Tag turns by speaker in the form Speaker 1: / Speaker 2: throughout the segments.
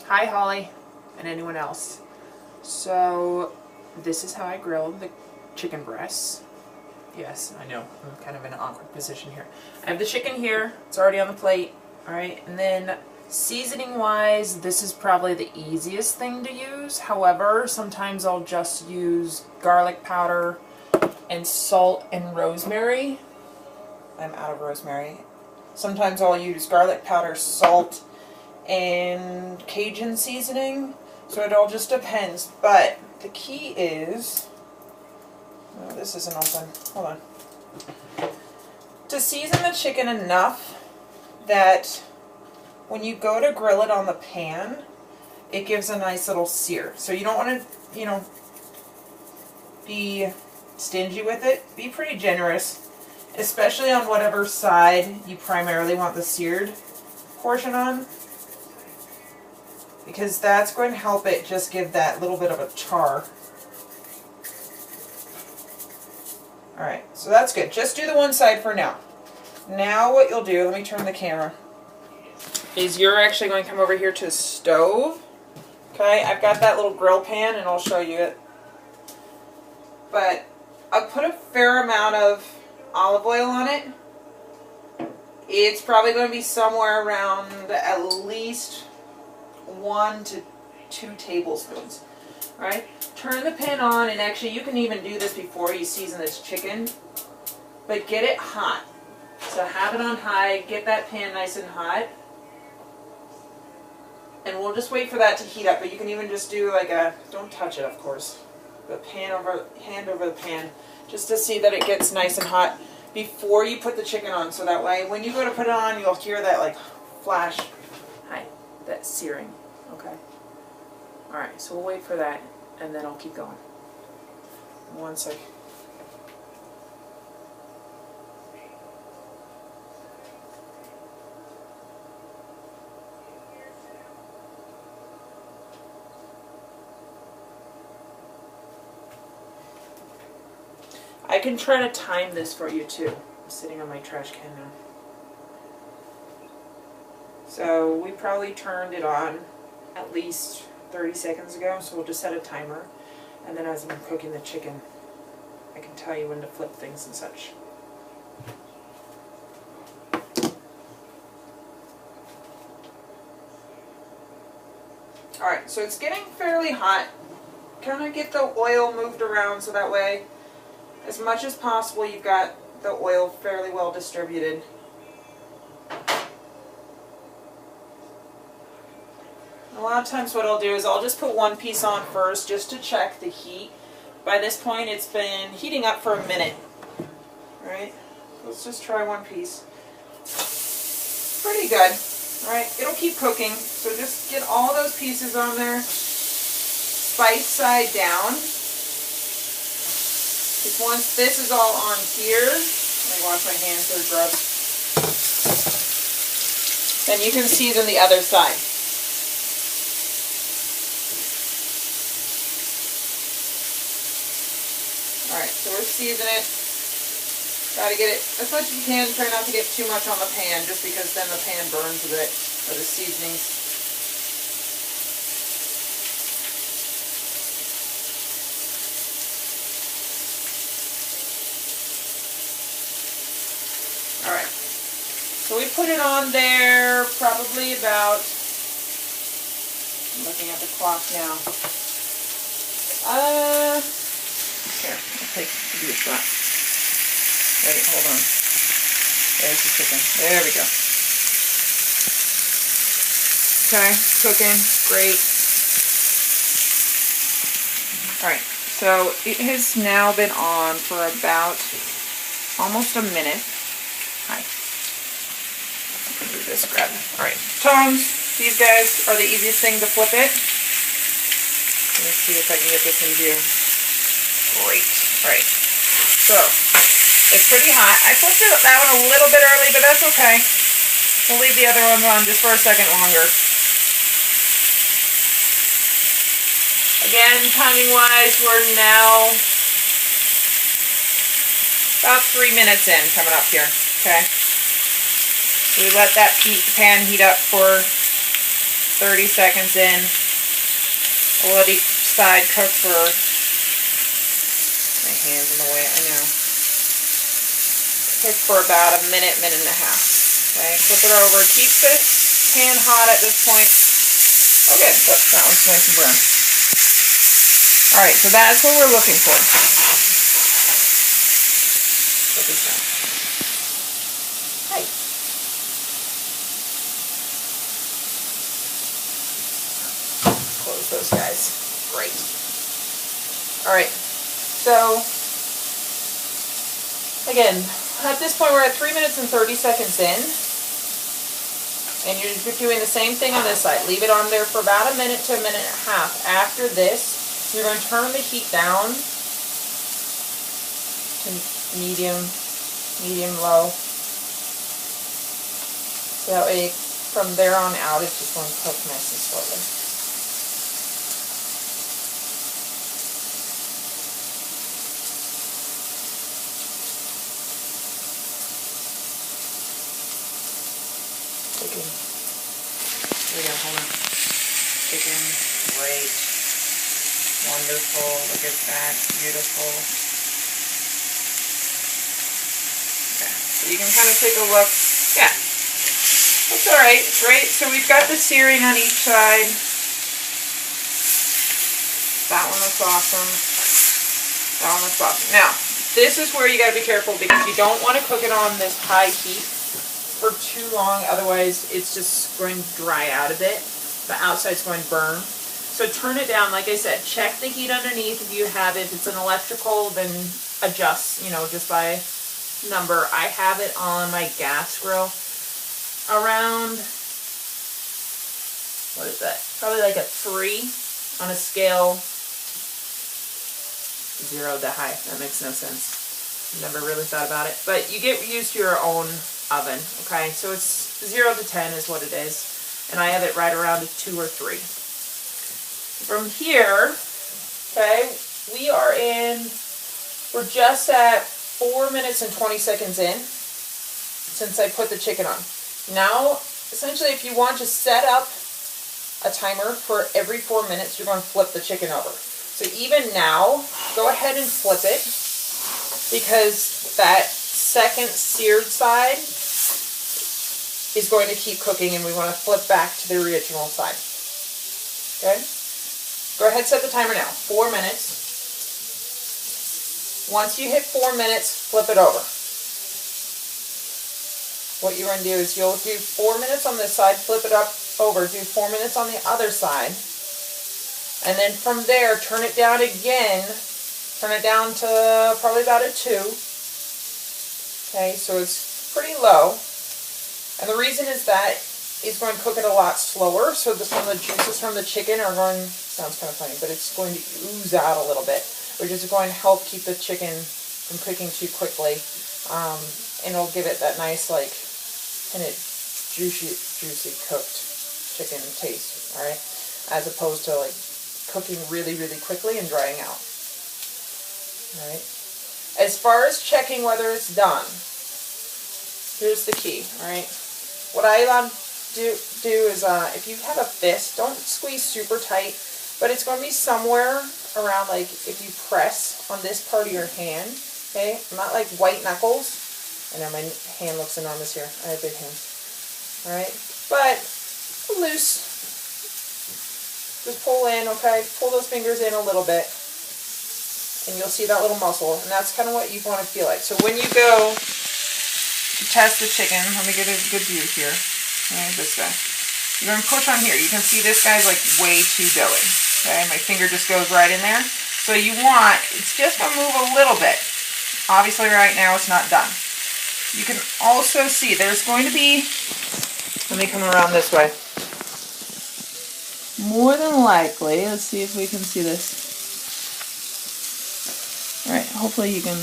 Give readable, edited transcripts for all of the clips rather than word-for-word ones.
Speaker 1: Hi Holly and anyone else. So this is how I grill the chicken breasts. Yes, I know, I'm kind of in an awkward position here. I have the chicken here, it's already on the plate, alright, and then seasoning wise, this is probably the easiest thing to use. However, sometimes I'll just use garlic powder and salt and rosemary. I'm out of rosemary. Sometimes I'll use garlic powder, salt, and Cajun seasoning, so it all just depends. But the key is, oh, this isn't open, hold on, to season the chicken enough that when you go to grill it on the pan, it gives a nice little sear. So you don't want to, be stingy with it. Be pretty generous, especially on whatever side you primarily want the seared portion on, because that's going to help it just give that little bit of a char. Alright, so that's good. Just do the one side for now. Now what you'll do, let me turn the camera, is you're actually going to come over here to the stove. Okay, I've got that little grill pan and I'll show you it. But I'll put a fair amount of olive oil on it. It's probably going to be somewhere around at least 1 to 2 tablespoons. Alright, turn the pan on, and actually you can even do this before you season this chicken, but get it hot. So have it on high, get that pan nice and hot, and we'll just wait for that to heat up. But you can even just do like a, don't touch it of course, the hand over the pan, just to see that it gets nice and hot before you put the chicken on, so that way when you go to put it on, you'll hear that like flash, that searing. Okay. Alright, so we'll wait for that, and then I'll keep going. One sec. I can try to time this for you too. I'm sitting on my trash can now. So we probably turned it on at least 30 seconds ago, so we'll just set a timer, and then as I'm cooking the chicken, I can tell you when to flip things and such. Alright, so it's getting fairly hot. Kind of get the oil moved around so that way, as much as possible, you've got the oil fairly well distributed. A lot of times what I'll do is I'll just put one piece on first just to check the heat. By this point it's been heating up for a minute. Alright, let's just try one piece. Pretty good. Alright, it'll keep cooking, so just get all those pieces on there. Spice side down. Because once this is all on here, let me wash my hands, they're gross. Then you can season the other side. Alright, so we're seasoning it. Try to get it as much as you can. Try not to get too much on the pan, just because then the pan burns a bit, or the seasonings. Alright, so we put it on there probably about, I'm looking at the clock now. Here, I'll give you a shot. Wait, hold on. There's the chicken. There we go. Okay, cooking. Great. Alright, so it has now been on for about almost a minute. Hi. Do this, grab. Alright, tongs. These guys are the easiest thing to flip it. Let me see if I can get this in view. Great. Alright, so it's pretty hot. I flipped that one a little bit early, but that's okay. We'll leave the other ones on just for a second longer. Again, timing wise, we're now about 3 minutes in, coming up here. Okay. So we let that pan heat up for 30 seconds in. I'll let each side cook for, my hand's in the way, I know. Cook for about a minute, minute and a half. Okay, flip it over. Keep the pan hot at this point. Okay, that one's nice and brown. Alright, so that's what we're looking for. Put this down. Hi. Close those guys. Great. Alright, so again, at this point we're at 3 minutes and 30 seconds in. And you're doing the same thing on this side. Leave it on there for about a minute to a minute and a half. After this, you're going to turn the heat down to medium, low. So that way, from there on out, it's just going to cook nice and slowly. Chicken. Here we go, hold on. Chicken, great. Wonderful, look at that, beautiful. Okay, so you can kind of take a look. Yeah, that's alright, great. So we've got the searing on each side. That one looks awesome. That one looks awesome. Now, this is where you gotta be careful because you don't want to cook it on this high heat for too long, otherwise it's just going to dry out a bit. The outside's going to burn. So turn it down, like I said, check the heat underneath if you have it. If it's an electrical, then adjust, you know, just by number. I have it on my gas grill around, what is that? Probably like a 3 on a scale 0 to high. That makes no sense. Never really thought about it. But you get used to your own oven, okay? So it's 0 to 10 is what it is. And I have it right around a 2 or 3. From here, okay, we're just at 4 minutes and 20 seconds in since I put the chicken on. Now, essentially, if you want to set up a timer for every 4 minutes, you're going to flip the chicken over. So even now, go ahead and flip it because that second seared side is going to keep cooking and we want to flip back to the original side. Okay? Go ahead and set the timer now. 4 minutes. Once you hit 4 minutes, flip it over. What you're going to do is you'll do 4 minutes on this side, flip it up over, do 4 minutes on the other side, and then from there, turn it down again, turn it down to probably about a 2. Okay, so it's pretty low. And the reason is that it's going to cook it a lot slower, so some of the juices from the chicken are going, sounds kind of funny, but it's going to ooze out a little bit, which is going to help keep the chicken from cooking too quickly, and it'll give it that nice, like, kind of juicy cooked chicken taste, alright, as opposed to, like, cooking really, really quickly and drying out, alright. As far as checking whether it's done, here's the key, alright. What I do is, if you have a fist, don't squeeze super tight, but it's going to be somewhere around, like, if you press on this part of your hand, okay, not like white knuckles. I know my hand looks enormous here. I have big hands. Alright, but loose. Just pull in, okay, pull those fingers in a little bit, and you'll see that little muscle, and that's kind of what you want to feel like. So when you go to test the chicken, let me get a good view here. Okay, this guy. You're going to push on here. You can see this guy's like way too doughy. Okay, my finger just goes right in there. So you want, it's just going to move a little bit. Obviously right now it's not done. You can also see there's going to be, let me come around this way. More than likely, let's see if we can see this. Alright, hopefully you can,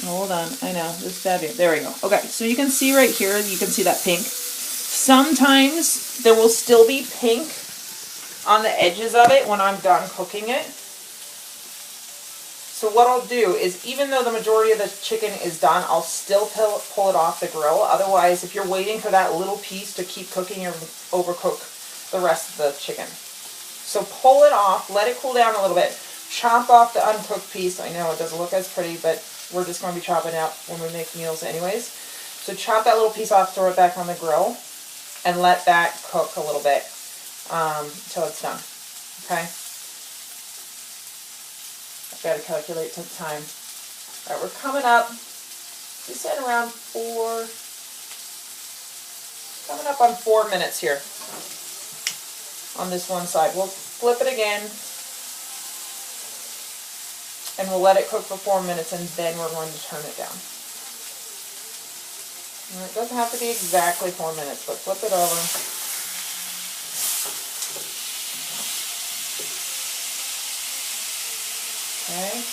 Speaker 1: hold on, I know, this bad view. There we go. Okay, so you can see right here, you can see that pink. Sometimes there will still be pink on the edges of it when I'm done cooking it. So what I'll do is, even though the majority of the chicken is done, I'll still pull it off the grill. Otherwise, if you're waiting for that little piece to keep cooking, you're overcook the rest of the chicken. So pull it off, let it cool down a little bit, chop off the uncooked piece. I know it doesn't look as pretty, but we're just going to be chopping out when we make meals anyways. So chop that little piece off, throw it back on the grill, and let that cook a little bit until it's done. Okay? I've got to calculate the time. All right, we're coming up. We said around coming up on 4 minutes here on this one side. We'll flip it again, and we'll let it cook for 4 minutes, and then we're going to turn it down. And it doesn't have to be exactly 4 minutes, but flip it over. Okay.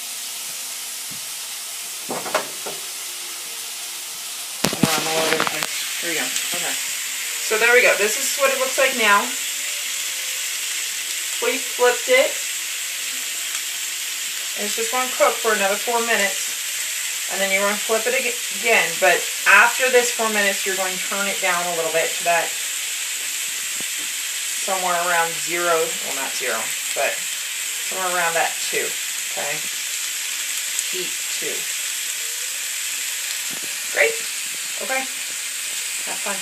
Speaker 1: I'm all over the place. Here we go. Okay. So there we go. This is what it looks like now. We flipped it. And it's just going to cook for another 4 minutes. And then you're going to flip it again. But after this 4 minutes, you're going to turn it down a little bit to that somewhere around 0. Well, not 0, but somewhere around that 2. Okay? Heat 2. Great. Okay. Have fun.